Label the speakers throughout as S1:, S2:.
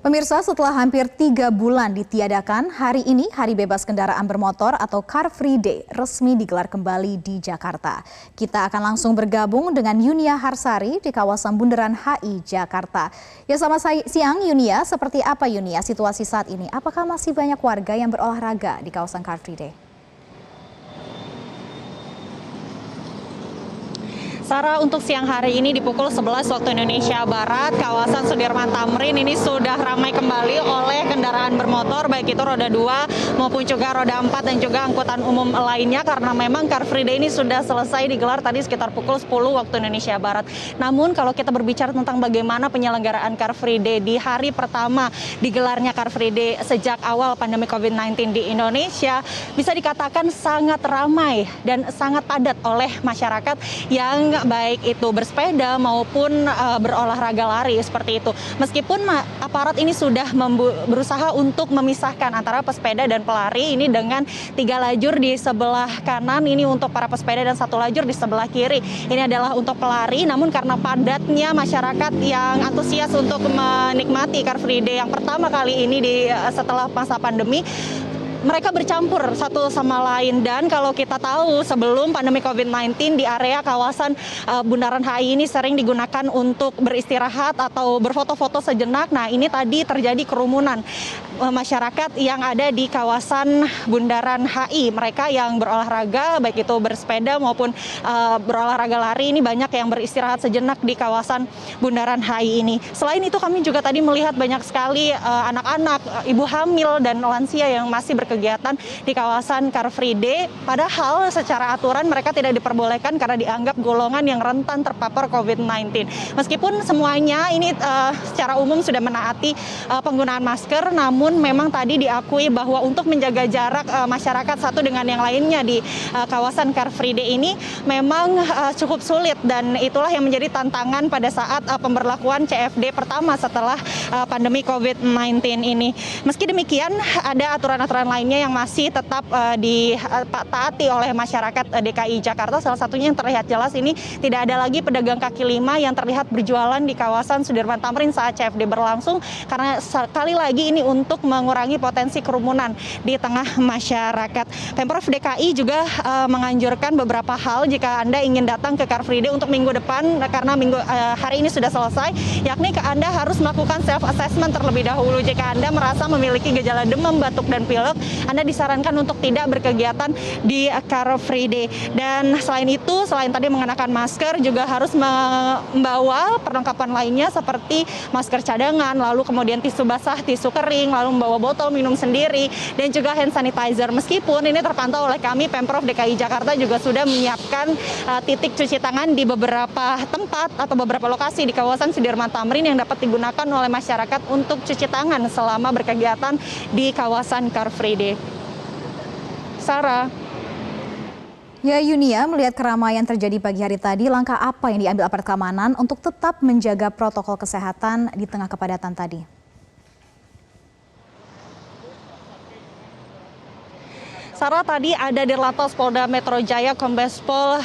S1: Pemirsa, setelah hampir 3 bulan ditiadakan, hari ini Hari Bebas Kendaraan Bermotor atau Car Free Day resmi digelar kembali di Jakarta. Kita akan langsung bergabung dengan Yunia Harsari di kawasan Bundaran HI Jakarta. Ya, selamat siang Yunia, seperti apa Yunia situasi saat ini? Apakah masih banyak warga yang berolahraga di kawasan Car Free Day?
S2: Sarah, untuk siang hari ini di pukul 11 waktu Indonesia Barat, kawasan Sudirman Tamrin ini sudah ramai kembali oleh kendaraan bermotor, baik itu roda 2 maupun juga roda 4 dan juga angkutan umum lainnya, karena memang Car Free Day ini sudah selesai digelar tadi sekitar pukul 10 waktu Indonesia Barat. Namun kalau kita berbicara tentang bagaimana penyelenggaraan Car Free Day di hari pertama digelarnya Car Free Day sejak awal pandemi COVID-19 di Indonesia, bisa dikatakan sangat ramai dan sangat padat oleh masyarakat yang baik itu bersepeda maupun berolahraga lari seperti itu. Meskipun aparat ini sudah berusaha untuk memisahkan antara pesepeda dan pelari ini dengan 3 lajur di sebelah kanan ini untuk para pesepeda dan 1 lajur di sebelah kiri. Ini adalah untuk pelari, namun karena padatnya masyarakat yang antusias untuk menikmati Car Free Day yang pertama kali ini setelah masa pandemi, mereka bercampur satu sama lain. Dan kalau kita tahu sebelum pandemi COVID-19 di area kawasan Bundaran HI ini sering digunakan untuk beristirahat atau berfoto-foto sejenak. Nah, ini tadi terjadi kerumunan masyarakat yang ada di kawasan Bundaran HI. Mereka yang berolahraga baik itu bersepeda maupun berolahraga lari, ini banyak yang beristirahat sejenak di kawasan Bundaran HI ini. Selain itu kami juga tadi melihat banyak sekali anak-anak, ibu hamil dan lansia yang masih berkegiatan di kawasan Car Free Day, padahal secara aturan mereka tidak diperbolehkan karena dianggap golongan yang rentan terpapar COVID-19. Meskipun semuanya ini secara umum sudah menaati penggunaan masker, namun memang tadi diakui bahwa untuk menjaga jarak masyarakat satu dengan yang lainnya di kawasan Car Free Day ini memang cukup sulit, dan itulah yang menjadi tantangan pada saat pemberlakuan CFD pertama setelah pandemi COVID-19 ini. Meski demikian, ada aturan-aturan lainnya yang masih tetap ditaati oleh masyarakat DKI Jakarta. Salah satunya yang terlihat jelas ini tidak ada lagi pedagang kaki lima yang terlihat berjualan di kawasan Sudirman Tamrin saat CFD berlangsung, karena sekali lagi ini untuk mengurangi potensi kerumunan di tengah masyarakat. Pemprov DKI juga menganjurkan beberapa hal jika Anda ingin datang ke Car Free Day untuk minggu depan, karena hari ini sudah selesai, yakni Anda harus melakukan self assessment terlebih dahulu. Jika Anda merasa memiliki gejala demam, batuk dan pilek, Anda disarankan untuk tidak berkegiatan di Car Free Day. Dan selain itu, selain tadi mengenakan masker, juga harus membawa perlengkapan lainnya seperti masker cadangan, lalu kemudian tisu basah, tisu kering, lalu membawa botol minum sendiri, dan juga hand sanitizer. Meskipun ini terpantau oleh kami, Pemprov DKI Jakarta juga sudah menyiapkan titik cuci tangan di beberapa tempat atau beberapa lokasi di kawasan Sudirman Tamrin yang dapat digunakan oleh masyarakat untuk cuci tangan selama berkegiatan di kawasan Car Free Day. Sarah.
S1: Ya Yunia, melihat keramaian terjadi pagi hari tadi, langkah apa yang diambil aparat keamanan untuk tetap menjaga protokol kesehatan di tengah kepadatan tadi?
S2: Sarah, tadi ada Dirlantas Polda Metro Jaya Kombes Pol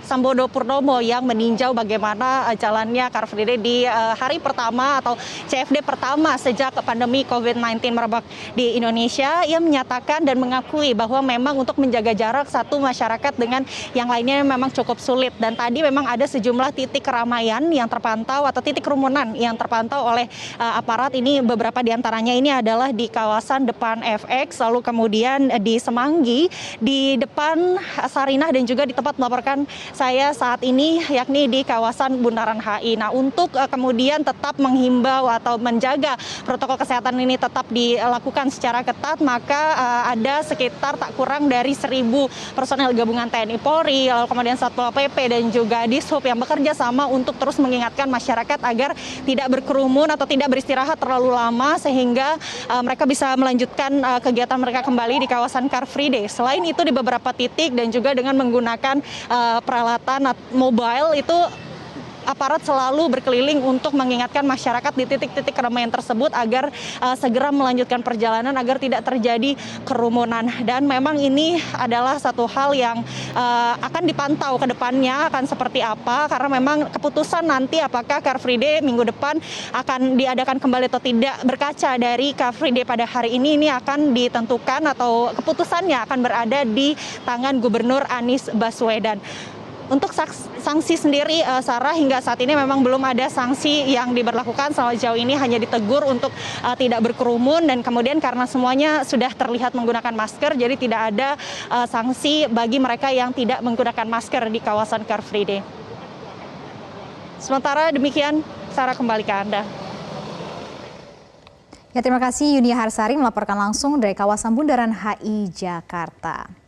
S2: Sambodo Purnomo yang meninjau bagaimana jalannya Car Free Day di hari pertama atau CFD pertama sejak pandemi COVID-19 merebak di Indonesia. Ia menyatakan dan mengakui bahwa memang untuk menjaga jarak satu masyarakat dengan yang lainnya memang cukup sulit. Dan tadi memang ada sejumlah titik keramaian yang terpantau atau titik kerumunan yang terpantau oleh aparat. Ini beberapa diantaranya ini adalah di kawasan depan FX, lalu kemudian di Semanggi, di depan Sarinah, dan juga di tempat melaporkan saya saat ini, yakni di kawasan Bundaran HI. Nah, untuk kemudian tetap menghimbau atau menjaga protokol kesehatan ini tetap dilakukan secara ketat, maka ada sekitar tak kurang dari 1.000 personel gabungan TNI Polri, lalu kemudian Satpol PP dan juga Dishub yang bekerja sama untuk terus mengingatkan masyarakat agar tidak berkerumun atau tidak beristirahat terlalu lama, sehingga mereka bisa melanjutkan kegiatan mereka kembali di kawasan Car Free Day. Selain itu, di beberapa titik dan juga dengan menggunakan peralatan mobile itu aparat selalu berkeliling untuk mengingatkan masyarakat di titik-titik keramaian tersebut agar segera melanjutkan perjalanan agar tidak terjadi kerumunan. Dan memang ini adalah satu hal yang akan dipantau ke depannya akan seperti apa, karena memang keputusan nanti apakah Car Free Day minggu depan akan diadakan kembali atau tidak berkaca dari Car Free Day pada hari ini akan ditentukan atau keputusannya akan berada di tangan Gubernur Anies Baswedan. Untuk sanksi sendiri, Sarah, hingga saat ini memang belum ada sanksi yang diberlakukan. Sejauh ini hanya ditegur untuk tidak berkerumun, dan kemudian karena semuanya sudah terlihat menggunakan masker, jadi tidak ada sanksi bagi mereka yang tidak menggunakan masker di kawasan Car Free Day. Sementara demikian, Sarah, kembali ke Anda.
S1: Ya, terima kasih Yunia Harsari melaporkan langsung dari kawasan Bundaran HI Jakarta.